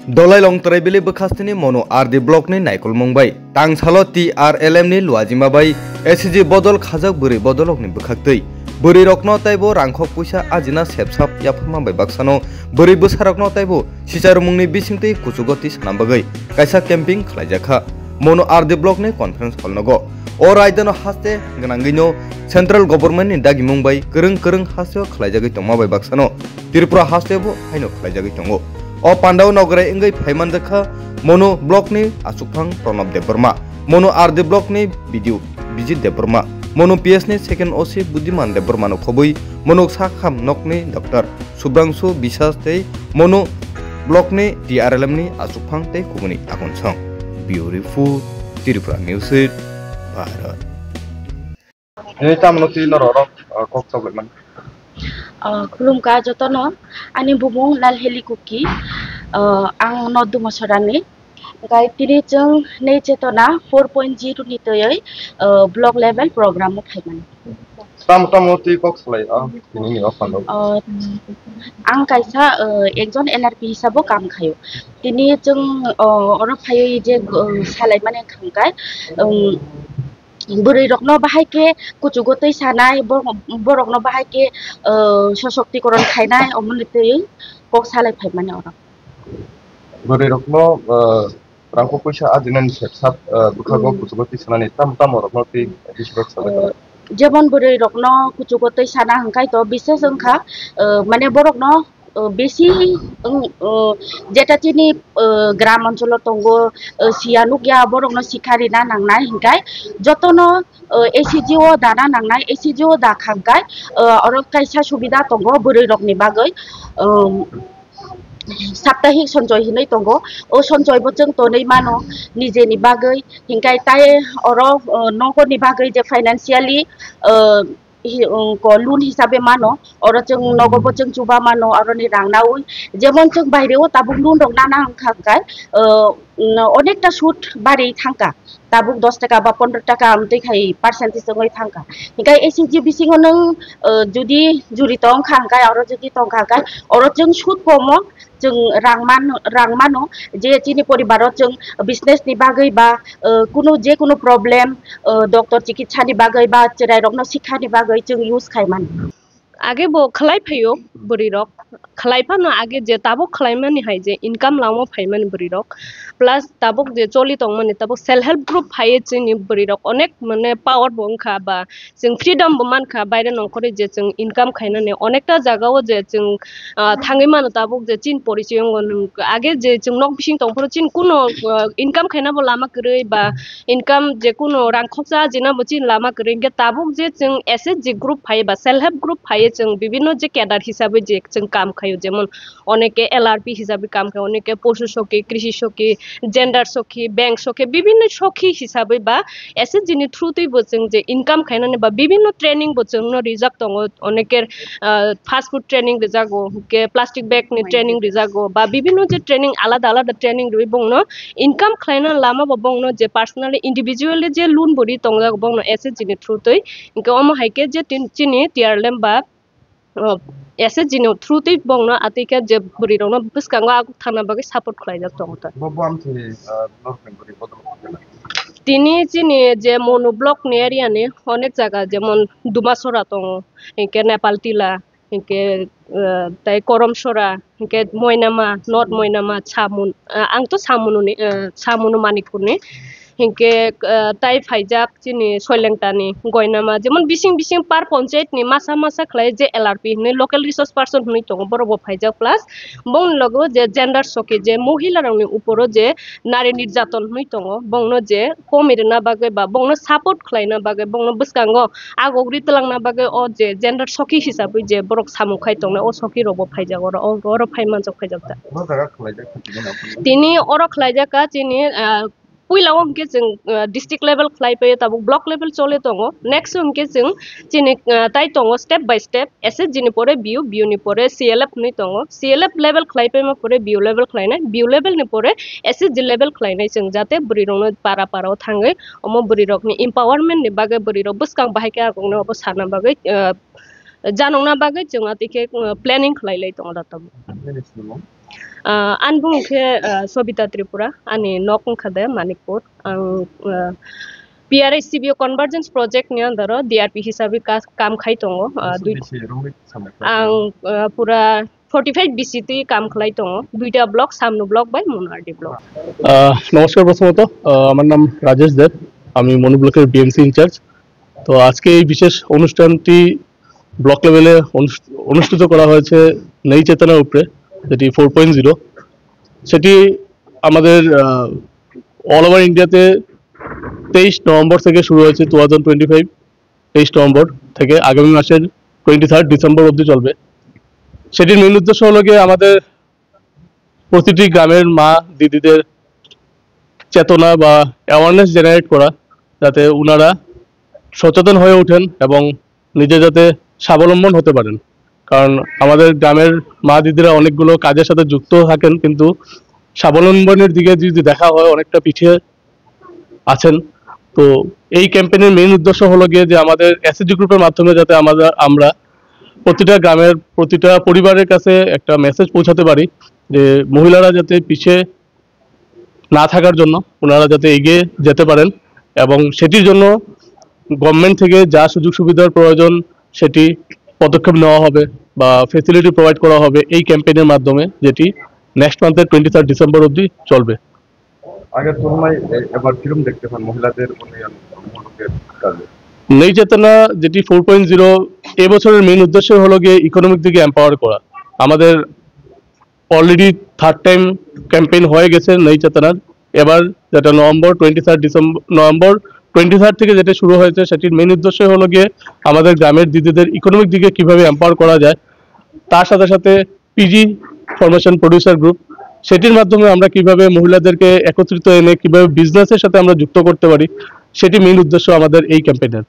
Dolai long traibili bekastini mono RD block ni naikol mongbai. Tang salo TRLM ni luajima bai. SG bodol khajak buri bodolok ni bekaktei. Buri rokno taibo rangkhok puisa ajina sepsap yapama bai baksano. Buri besarokno taibo sijarumungni bisingtei kuchugoti sanambagai. Kaisa camping khlaijakha. Mono RD block ni conference hall nogo. O raidano haste ganangino central government ni dagi mongbai kereng haste khlaijagai tongma bai baksano. Tripura haste bo haino khlaijagai tongo. O Pandau Nograi Ingai Paiman Dekha Mono Block ni Asukphang Pranab Debarma Mono RD Block ni Video Bijit Debarma Mono PS ni Second OC Budiman Debarma no Khobui Mono Sakham Nok ni Dr. Subrangsu Bisas tei Mono Block ni TRLM ni Asukphang tei Kumuni Akon Song Beautiful Tripura News Bharat Ini tam noti nororok kok sobleman Khulumka jotono ani bumung lal helikuki ang nodu masarani gai tiri jeng nei cetona 4.0 ni toyoi block level program mo khaiman tam moti kok slai ini ni ofan ang kaisa ekjon NRP hisabo kam khayo tini jeng oro phayo je salai mane khangkai Buri rokno bahai ke kuchugotei sanai borokno bahai ke sosoktikoron khainai omonitei kok salai phaimane ora Buri rokno rangko puisa ajinan sepsap bukhago kuchugotei sanani tam rokno ti disbak salai jemon buri rokno kuchugotei sana hangkai to bises angkha mane borokno বেশি যেটা চিনি গ্রাম অঞ্চল তঙ্গ সিয়ানুকিয়া বরংনো শিখারি না নাংনাই হিংকাই যতনো এসিজিও দানা নাংনাই এসিজিও দা খাংকাই or কাইসা সুবিধা তঙ্গ বুড়ি রকনি বাগৈ সাপ্তাহিক সঞ্চয় হিनै তঙ্গ ও সঞ্চয় বচং তनै মানো নিজেনি বাগৈ হিংকাই তাই অর নগরনি বাগৈ যে financially ko loan hisabe mano oro jeng nogobo jeng chuba mano oro ni rangnaui jemon jeng baireo tabuk loan rok nana hangkai অনেকটা সুদ বাড়ি থাকা তাবুক 10 টাকা বা 15 টাকা আমতেই খাই পার্সেন্টেজ জঙ্গই থাকা হিকাই এসিজি বিসিং নং যদি জুরি তং খাংকাই আরো যদি তং খাংকাই অর जों সুদ কম जों রাংমানো যে চিনি পরিবার जों বিজনেস নি বাগৈ বা কোনো প্রবলেম ডক্টর চিকিৎসা নি বাগৈ বা চেরাই রকনো শিক্ষা নি বাগৈ जों ইউজ খাইমান आगे बो खलाई फायो बुरी रक खलाइफानो आगे जे ताबुक खलाइमानि हाय जे इनकाम लामो फाइमानि बुरी रक प्लस ताबुक जे चली तंग माने ताबुक सेल्फ हेल्प ग्रुप फायो जोंनि बुरी रक अनेक माने पावर बंखा बा जों फ्रीडम बो मानखा बायरे नखरे जे जों इनकाम खायनाने अनेकटा जागाव जे जों थाङै मानो ताबुक जे चिन परिचय आगे जे जों नक बिसिं तंफोर चिन कुनो इनकाम खायना बो लामा गरै बा इनकाम जे कुनो रां खरसा जेना बो चिन लामा गरै के ताबुक जे जों एसे जे ग्रुप फायो बा सेल्फ हेल्प ग्रुप फायो जों विभिन्न जे कैडर हिसाबै जे जों काम खायो जेमन अनेके एलआरपि हिसाबै काम खायो अनेके पशु सखी कृषि सखी जेंडर सखी बैंक सखी विभिन्न सखी हिसाबै बा एसे जिनि थ्रुतै बो जों जे इनकाम खायनाने बा विभिन्न ट्रेनिंग बो जों रिजार्व दङ अनेके फास्ट फूड ट्रेनिंग रिजागो के प्लास्टिक बैग नि ट्रेनिंग रिजागो बा विभिन्न जे ट्रेनिंग आलादा ट्रेनिंग रि बंनो इनकाम खायना लामा बा बंनो जे पर्सनली इंडिविजुअली जे लोन बरि तंगा बंनो एसे जिनि थ्रुतै इनका अम हाइके जे चिनि टिआरएलएम बा ऐसे जिनो थ्रुतै बंनो आतिका जे बुरि रनो बिस्कांगा आगु थाना बागै सपोर्ट खलायजा दंता बबाम थे नरफेन बुरि बदल तिनी जिनि जे मोनो ब्लॉक नि एरिया नि अनेक जागा जेमन दुमासरा दङ इके नेपाल तिला इके ताय करमसरा इके मयनामा नर्थ मयनामा सामुन आंथ सामुनु मानिकपुरनि हिंके ताय फाइजाक जिनि सयलेंटानि गयनामा जेमन बिसिं पार पंचायत नि मासा खलाय जे एलआरपि नि लोकल रिसोर्स पर्सन हुनि दङ बरबो फाइजाक प्लस बंग लगो जे जेंडर सके जे महिला रंनि उपरो जे नारी निर्यातन हुनि दङ बंगनो जे कमिरना बागै बा बंगनो सपोर्ट खलायना बागै बंगनो बिस्कांगो आगोग्रि तलांना बागै ओ जे जेंडर सखी हिसाबै जे बरक सामुखाय दङ ओ सखी रबो फाइजाक और फाइमान जक फाइजाक तिनी और खलायजाका तिनी पुइलाव हमके जों डिस्ट्रिक्ट लेवल खलायफैयो ताबो ब्लक लेवल चले दङ नेक्स्ट हमके जों जिनि ताय दङ स्टेप बाय स्टेप एसे जिनि परे बिउ नि परे सीएलएफ नि दङ सीएलएफ लेवल खलायफैमा परे बिउ लेवल खलायनाय बिउ लेवल नि परे एसे जि लेवल खलायनाय जों जाते बुरि रंनो पाराव थाङै अम बुरि रकनि एम्पावरमेन्ट नि बागै बुरि रक बस्कां बाहायके आगंनो अब साना बागै जानंना बागै जों आतिके प्लेनिंग खलायलाय दङ दाताबो आं बुंखे सबिता त्रिपुरा आंनि नक ओंखारदो मानिकपुर आं PRICBO कनभारजेन्स प्रजेक्टनि आन्दाराव DRP हिसाबै काम खालाय दङ आं पुरा 45 BCT काम खालाय दङ दुইটা ব্লক সামনো ব্লক বাই মনোআরডি ব্লক নমস্কার প্রথমত আমার নাম রাজেশ দেব আমি মনো ব্লকের BMC ইনচার্জ তো আজকে এই বিশেষ অনুষ্ঠানটি ব্লক লেভেলে অনুষ্ঠিত করা হয়েছে নেই চেতনার উপরে যেটি 4.0 সেটি আমাদের অল ওভার ইন্ডিয়াতে 23 নভেম্বর থেকে শুরু হয়েছে 2025 23 নভেম্বর থেকে আগামী মাসের 23 ডিসেম্বর অবধি চলবে সেটির মেইন উদ্দেশ্য হলো গিয়ে আমাদের প্রতিটি গ্রামের মা দিদিদের চেতনা বা অ্যাওয়ারনেস জেনারেট করা যাতে ওনারা সচেতন হয়ে ওঠেন এবং নিজে যাতে স্বাবলম্বন হতে পারেন কারণ আমাদের গ্রামের মা দিদিরা অনেকগুলো কাজের সাথে যুক্ত থাকেন কিন্তু স্বাবলম্বনের দিকে যদি দেখা হয় অনেকটা পিছিয়ে আছেন তো এই ক্যাম্পেইনের মেইন উদ্দেশ্য হলো গিয়ে যে আমাদের এসএসজি গ্রুপের মাধ্যমে যাতে আমরা প্রতিটা গ্রামের প্রতিটা পরিবারের কাছে একটা মেসেজ পৌঁছাতে পারি যে মহিলারা যাতে পিছিয়ে না থাকার জন্য ওনারা যাতে এগিয়ে যেতে পারেন এবং সেটির জন্য গভর্নমেন্ট থেকে যা সুযোগ সুবিধার প্রয়োজন সেটি পদক্ষেপ নেওয়া হবে বা ফ্যাসিলিটি প্রোভাইড করা হবে এই ক্যাম্পেইনের মাধ্যমে যেটি নেক্সট মান্থের 23 ডিসেম্বর অবধি চলবে আগের তুলনায় এবার কিরকম দেখতে পান মহিলাদের উন্নয়নের কাজে নেই চেতনা যেটি 4.0 এবছরের মেইন উদ্দেশ্য হলো গিয়ে ইকোনমিক দিকে এম্পাওয়ার করা আমাদের অলরেডি থার্ড টাইম ক্যাম্পেইন হয়ে গেছে নেই চেতনার এবার যেটা নভেম্বর 23 থেকে যেটা শুরু হয়েছে সেটির মেইন উদ্দেশ্য হলো গিয়ে আমাদের গ্রামের দিদিদের ইকোনমিক দিকে কিভাবে এম্পাওয়ার করা যায় তার সাথে সাথে পিজি ফরমেশন প্রডিউসার গ্রুপ সেটির মাধ্যমে আমরা কিভাবে মহিলাদেরকে একত্রিত এনে কিভাবে বিজনেসের সাথে আমরা যুক্ত করতে পারি সেটি মেইন উদ্দেশ্য আমাদের এই ক্যাম্পেইনের